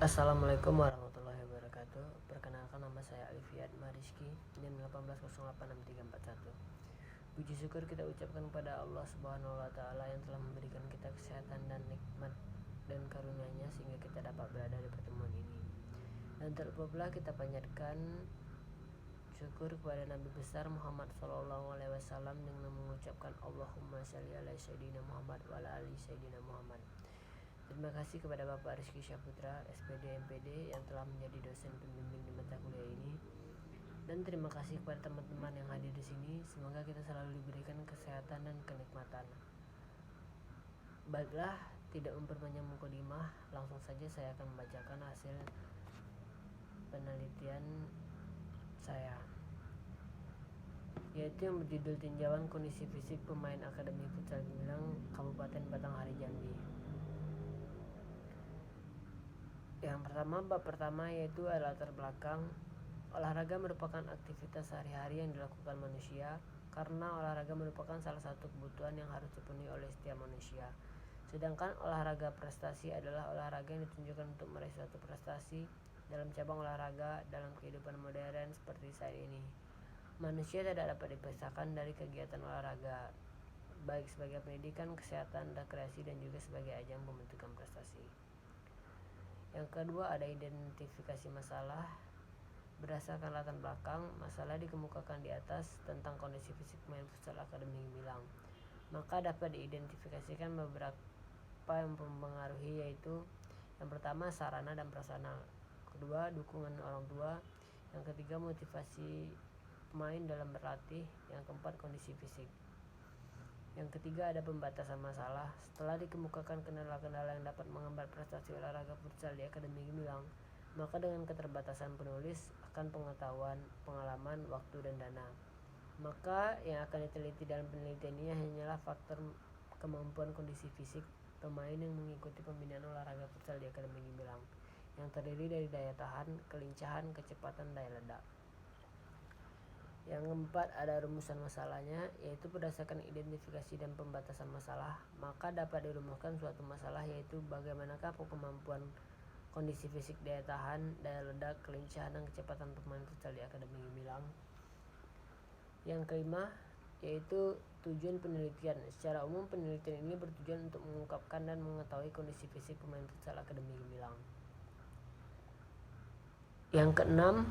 Assalamualaikum warahmatullahi wabarakatuh. Perkenalkan, nama saya Alifiat Mariski, NIM 18086341. Puji syukur kita ucapkan kepada Allah Subhanahu wa taala yang telah memberikan kita kesehatan dan nikmat dan karunia-Nya sehingga kita dapat berada di pertemuan ini. Dan terlebih pula kita panjatkan syukur kepada Nabi besar Muhammad SAW dengan mengucapkan Allahumma shalli ala sayyidina Muhammad wa ala ali sayyidina Muhammad. Terima kasih kepada Bapak Rizky Syahputra, SPD MPD yang telah menjadi dosen pembimbing di mata kuliah ini. Dan terima kasih kepada teman-teman yang hadir di sini. Semoga kita selalu diberikan kesehatan dan kenikmatan. Baiklah, tidak memperpanjang mukadimah, langsung saja saya akan membacakan hasil penelitian saya, yaitu yang berjudul Tinjauan Kondisi Fisik Pemain Akademi Futsal Gemilang Kabupaten Batanghari Jambi. Yang pertama, bab pertama yaitu latar belakang. Olahraga merupakan aktivitas sehari-hari yang dilakukan manusia karena olahraga merupakan salah satu kebutuhan yang harus dipenuhi oleh setiap manusia. Sedangkan olahraga prestasi adalah olahraga yang ditunjukkan untuk meraih suatu prestasi dalam cabang olahraga dalam kehidupan modern seperti saat ini. Manusia tidak dapat dipisahkan dari kegiatan olahraga, baik sebagai pendidikan, kesehatan, rekreasi, dan juga sebagai ajang pembentukan prestasi. Yang kedua, ada identifikasi masalah. Berdasarkan latar belakang, masalah dikemukakan di atas tentang kondisi fisik pemain futsal Akademi Gemilang. Maka dapat diidentifikasikan beberapa yang mempengaruhi, yaitu yang pertama, sarana dan prasarana. Kedua, dukungan orang tua. Yang ketiga, motivasi pemain dalam berlatih. Yang keempat, kondisi fisik. Yang ketiga, ada pembatasan masalah. Setelah dikemukakan kendala-kendala yang dapat menghambat prestasi olahraga futsal di Akademi Gemilang, maka dengan keterbatasan penulis akan pengetahuan, pengalaman, waktu, dan dana, maka yang akan diteliti dalam penelitian ini hanyalah faktor kemampuan kondisi fisik pemain yang mengikuti pembinaan olahraga futsal di Akademi Gemilang, yang terdiri dari daya tahan, kelincahan, kecepatan, daya ledak. Yang keempat, ada rumusan masalahnya, yaitu berdasarkan identifikasi dan pembatasan masalah, maka dapat dirumuskan suatu masalah, yaitu bagaimanakah kemampuan kondisi fisik, daya tahan, daya ledak, kelincahan, dan kecepatan pemain futsal di Akademi Gemilang. Yang kelima, yaitu tujuan penelitian. Secara umum, penelitian ini bertujuan untuk mengungkapkan dan mengetahui kondisi fisik pemain futsal Akademi Gemilang. Yang keenam,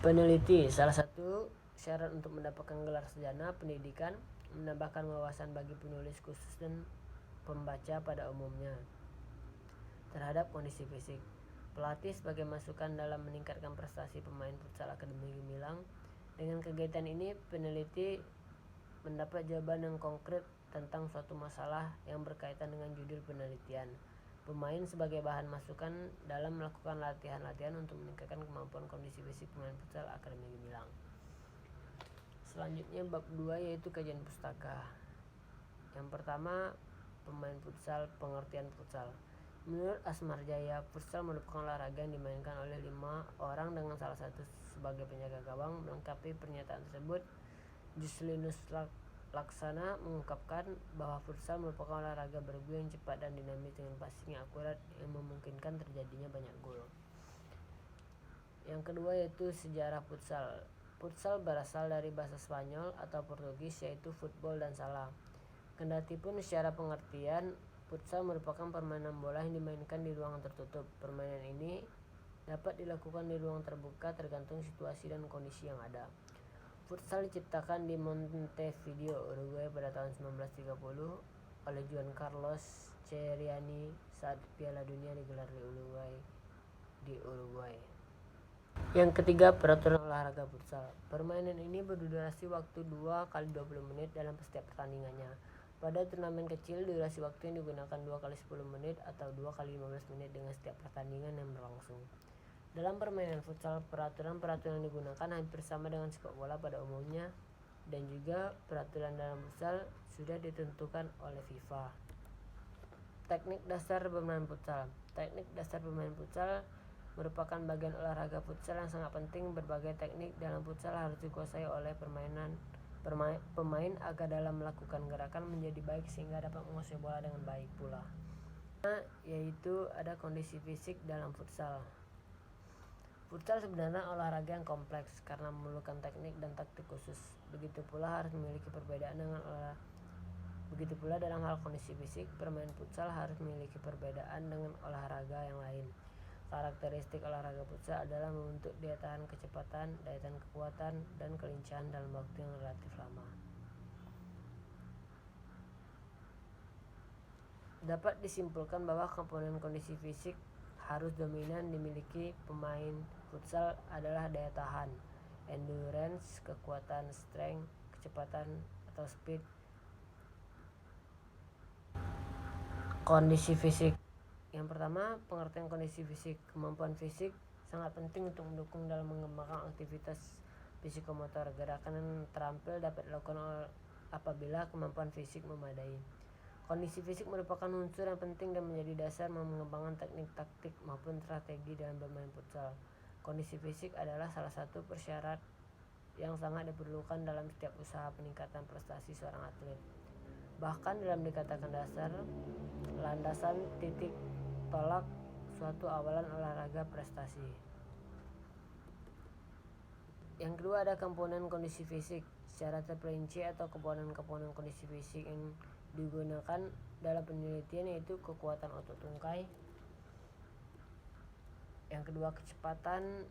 peneliti. Salah satu syarat untuk mendapatkan gelar sarjana pendidikan menambahkan wawasan bagi penulis khusus dan pembaca pada umumnya terhadap kondisi fisik. Pelatih sebagai masukan dalam meningkatkan prestasi pemain futsal Akademi Gemilang. Dengan kegiatan ini, peneliti mendapat jawaban yang konkret tentang suatu masalah yang berkaitan dengan judul penelitian. Pemain sebagai bahan masukan dalam melakukan latihan-latihan untuk meningkatkan kemampuan kondisi fisik pemain futsal Akademi Gemilang. Selanjutnya, bab 2 yaitu kajian pustaka. Yang pertama, pemain futsal, pengertian futsal. Menurut Asmar Jaya, futsal merupakan olahraga yang dimainkan oleh 5 orang dengan salah satu sebagai penjaga gawang. Melengkapi pernyataan tersebut, Juslinus Laksana mengungkapkan bahwa futsal merupakan olahraga bergu yang cepat dan dinamis dengan passing yang akurat yang memungkinkan terjadinya banyak gol. Yang kedua yaitu sejarah futsal. Futsal berasal dari bahasa Spanyol atau Portugis yaitu football dan salah. Kendati pun secara pengertian, futsal merupakan permainan bola yang dimainkan di ruangan tertutup. Permainan ini dapat dilakukan di ruang terbuka tergantung situasi dan kondisi yang ada. Futsal diciptakan di Montevideo, Uruguay pada tahun 1930 oleh Juan Carlos Ceriani saat Piala Dunia digelar di Uruguay. Yang ketiga, peraturan olahraga futsal. Permainan ini berdurasi waktu 2 kali 20 menit dalam setiap pertandingannya. Pada turnamen kecil, durasi waktu yang digunakan 2 kali 10 menit atau 2 kali 15 menit dengan setiap pertandingan yang berlangsung. Dalam permainan futsal, peraturan-peraturan yang digunakan hampir sama dengan sepak bola pada umumnya, dan juga peraturan dalam futsal sudah ditentukan oleh FIFA. Teknik dasar bermain futsal. Teknik dasar bermain futsal merupakan bagian olahraga futsal yang sangat penting. Berbagai teknik dalam futsal harus dikuasai oleh pemain agar dalam melakukan gerakan menjadi baik sehingga dapat menguasai bola dengan baik pula. Yaitu ada kondisi fisik dalam futsal. Futsal sebenarnya olahraga yang kompleks karena memerlukan teknik dan taktik khusus. Begitu pula dalam hal kondisi fisik, permain futsal harus memiliki perbedaan dengan olahraga yang lain. Karakteristik olahraga futsal adalah membentuk daya tahan kecepatan, daya tahan kekuatan, dan kelincahan dalam waktu yang relatif lama. Dapat disimpulkan bahwa komponen kondisi fisik harus dominan dimiliki pemain futsal adalah daya tahan, endurance, kekuatan, strength, kecepatan atau speed. Kondisi fisik. Yang pertama, pengertian kondisi fisik. Kemampuan fisik sangat penting untuk mendukung dalam mengembangkan aktivitas psikomotor. Gerakan yang terampil dapat dilakukan apabila kemampuan fisik memadai. Kondisi fisik merupakan unsur yang penting dan menjadi dasar mengembangkan teknik taktik maupun strategi dalam bermain futsal. Kondisi fisik adalah salah satu persyarat yang sangat diperlukan dalam setiap usaha peningkatan prestasi seorang atlet. Bahkan dalam dikatakan dasar, landasan titik tolak suatu awalan olahraga prestasi. Yang kedua ada komponen kondisi fisik. Secara terperinci atau komponen-komponen kondisi fisik yang digunakan dalam penelitian yaitu kekuatan otot tungkai. Yang kedua kecepatan.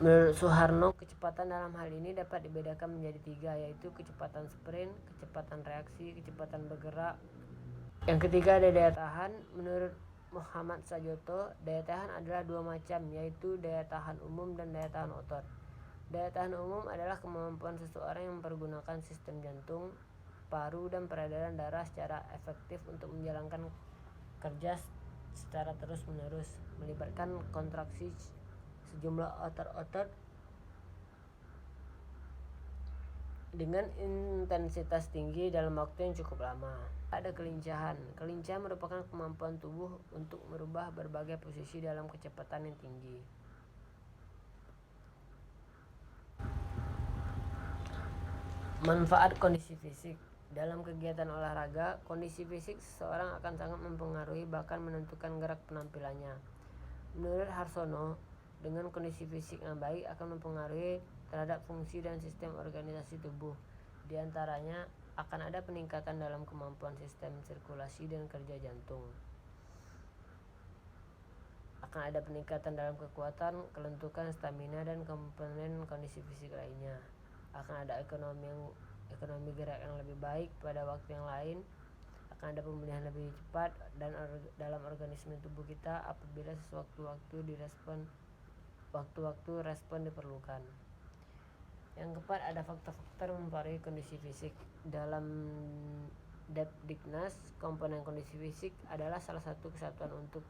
Menurut Suharno, kecepatan dalam hal ini dapat dibedakan menjadi 3, yaitu kecepatan sprint, kecepatan reaksi, kecepatan bergerak. Yang ketiga ada daya tahan. Menurut Muhammad Sajoto, daya tahan adalah 2 macam, yaitu daya tahan umum dan daya tahan otot. Daya tahan umum adalah kemampuan seseorang yang mempergunakan sistem jantung, paru, dan peredaran darah secara efektif untuk menjalankan kerja secara terus-menerus, melibatkan kontraksi sejumlah otot-otot dengan intensitas tinggi dalam waktu yang cukup lama. Ada kelincahan. Kelincahan merupakan kemampuan tubuh untuk merubah berbagai posisi dalam kecepatan yang tinggi. Manfaat kondisi fisik. Dalam kegiatan olahraga, kondisi fisik seseorang akan sangat mempengaruhi bahkan menentukan gerak penampilannya. Menurut Harsono, dengan kondisi fisik yang baik akan mempengaruhi terhadap fungsi dan sistem organisasi tubuh. Di antaranya akan ada peningkatan dalam kemampuan sistem sirkulasi dan kerja jantung. Akan ada peningkatan dalam kekuatan, kelentukan, stamina, dan komponen kondisi fisik lainnya. Akan ada ekonomi gerak yang lebih baik pada waktu yang lain. Akan ada pemulihan lebih cepat dan dalam organisme tubuh kita apabila sewaktu-waktu respon diperlukan. Yang keempat ada faktor-faktor mempengaruhi kondisi fisik. Dalam Depdiknas, komponen kondisi fisik adalah salah satu kesatuan untuk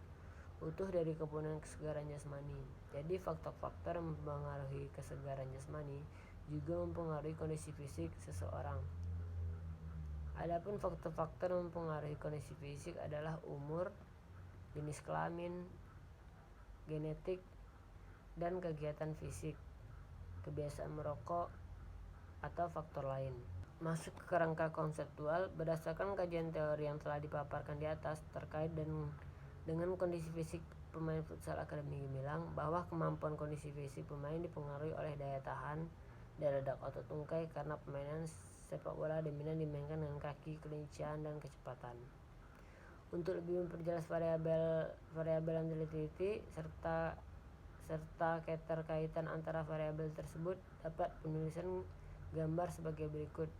utuh dari komponen kesegaran jasmani. Jadi faktor-faktor yang mempengaruhi kesegaran jasmani juga mempengaruhi kondisi fisik seseorang. Adapun faktor-faktor yang mempengaruhi kondisi fisik adalah umur, jenis kelamin, genetik, dan kegiatan fisik, kebiasaan merokok, atau faktor lain. Masuk ke kerangka konseptual, berdasarkan kajian teori yang telah dipaparkan di atas terkait dengan kondisi fisik pemain futsal Akademi Gemilang, bahwa kemampuan kondisi fisik pemain dipengaruhi oleh daya tahan, daya ledak otot tungkai karena permainan sepak bola dominan dimainkan dengan kaki, kelincahan, dan kecepatan. Untuk lebih memperjelas variabel yang diteliti serta keterkaitan antara variabel tersebut, dapat penulisan gambar sebagai berikut,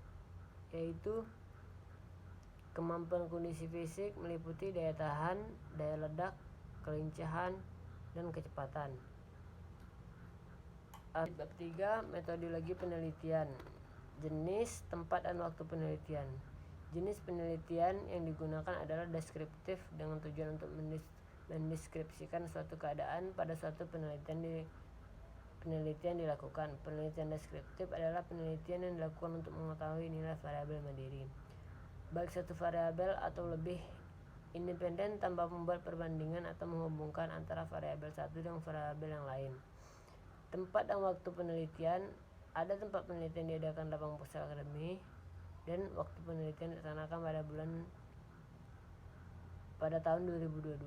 yaitu kemampuan kondisi fisik meliputi daya tahan, daya ledak, kelincahan, dan kecepatan. Bab 3, metodologi penelitian. Jenis, tempat, dan waktu penelitian. Jenis penelitian yang digunakan adalah deskriptif dengan tujuan untuk mendeskripsikan suatu keadaan pada suatu penelitian dilakukan. Penelitian deskriptif adalah penelitian yang dilakukan untuk mengetahui nilai variabel mandiri, baik satu variabel atau lebih, independen tanpa membuat perbandingan atau menghubungkan antara variabel satu dengan variabel yang lain. Tempat dan waktu penelitian. Ada tempat penelitian diadakan Lapang Pusat Akademi, dan waktu penelitian dilaksanakan pada tahun 2022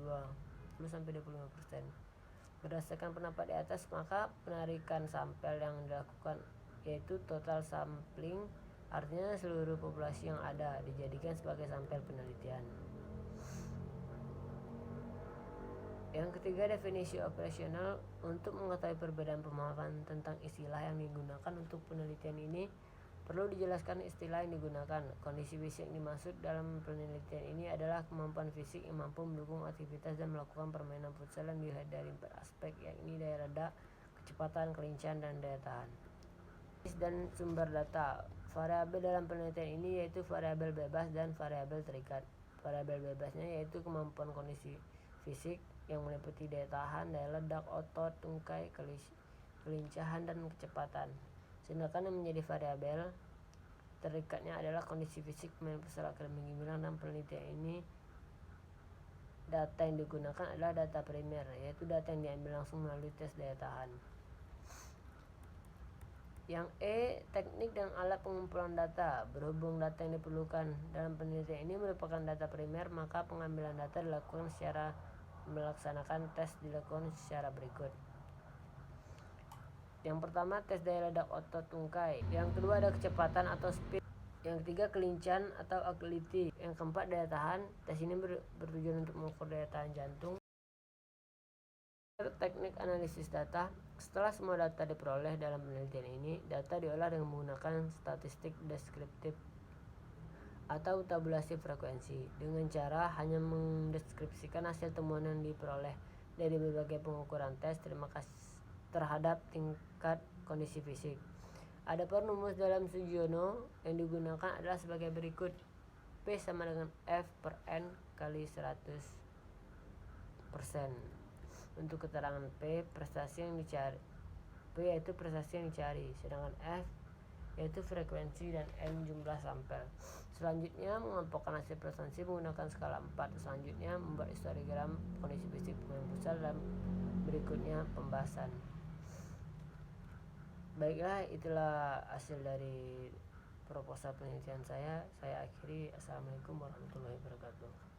10-25%. Berdasarkan pendapat di atas, maka penarikan sampel yang dilakukan yaitu total sampling, artinya seluruh populasi yang ada dijadikan sebagai sampel penelitian. Yang ketiga, definisi operasional. Untuk mengetahui perbedaan pemahaman tentang istilah yang digunakan untuk penelitian ini, perlu dijelaskan istilah yang digunakan. Kondisi fisik yang dimaksud dalam penelitian ini adalah kemampuan fisik yang mampu mendukung aktivitas dan melakukan permainan futsal yang dilihat dari 4 aspek, yakni daya ledak, kecepatan, kelincahan, dan daya tahan. Dan sumber data. Variabel dalam penelitian ini yaitu variabel bebas dan variabel terikat. Variabel bebasnya yaitu kemampuan kondisi fisik yang meliputi daya tahan, daya ledak, otot, tungkai, kelincahan, dan kecepatan. Sedangkan yang menjadi variabel terikatnya adalah kondisi fisik pemain futsal Akademi Gemilang. Dalam penelitian ini, data yang digunakan adalah data primer, yaitu data yang diambil langsung melalui tes daya tahan. Yang E, teknik dan alat pengumpulan data. Berhubung data yang diperlukan dalam penelitian ini merupakan data primer, maka pengambilan data dilakukan secara melaksanakan tes dilakukan secara berikut. Yang pertama, tes daya ledak otot tungkai. Yang kedua, ada kecepatan atau speed. Yang ketiga, kelincahan atau agility. Yang keempat, daya tahan. Tes ini bertujuan untuk mengukur daya tahan jantung. Teknik analisis data. Setelah semua data diperoleh dalam penelitian ini, data diolah dengan menggunakan statistik deskriptif atau tabulasi frekuensi, dengan cara hanya mendeskripsikan hasil temuan yang diperoleh dari berbagai pengukuran tes terhadap tingkat kondisi fisik. Adapun rumus dalam Sugiono yang digunakan adalah sebagai berikut. P sama dengan F per N kali 100%. Untuk keterangan P, prestasi yang dicari. P yaitu prestasi yang dicari, sedangkan F yaitu frekuensi, dan N jumlah sampel. Selanjutnya, mengelompokkan hasil prestasi menggunakan skala 4. Selanjutnya, membuat histogram kondisi fisik pemain futsal, dan berikutnya pembahasan. Baiklah, itulah hasil dari proposal penelitian saya. Saya akhiri. Assalamualaikum warahmatullahi wabarakatuh.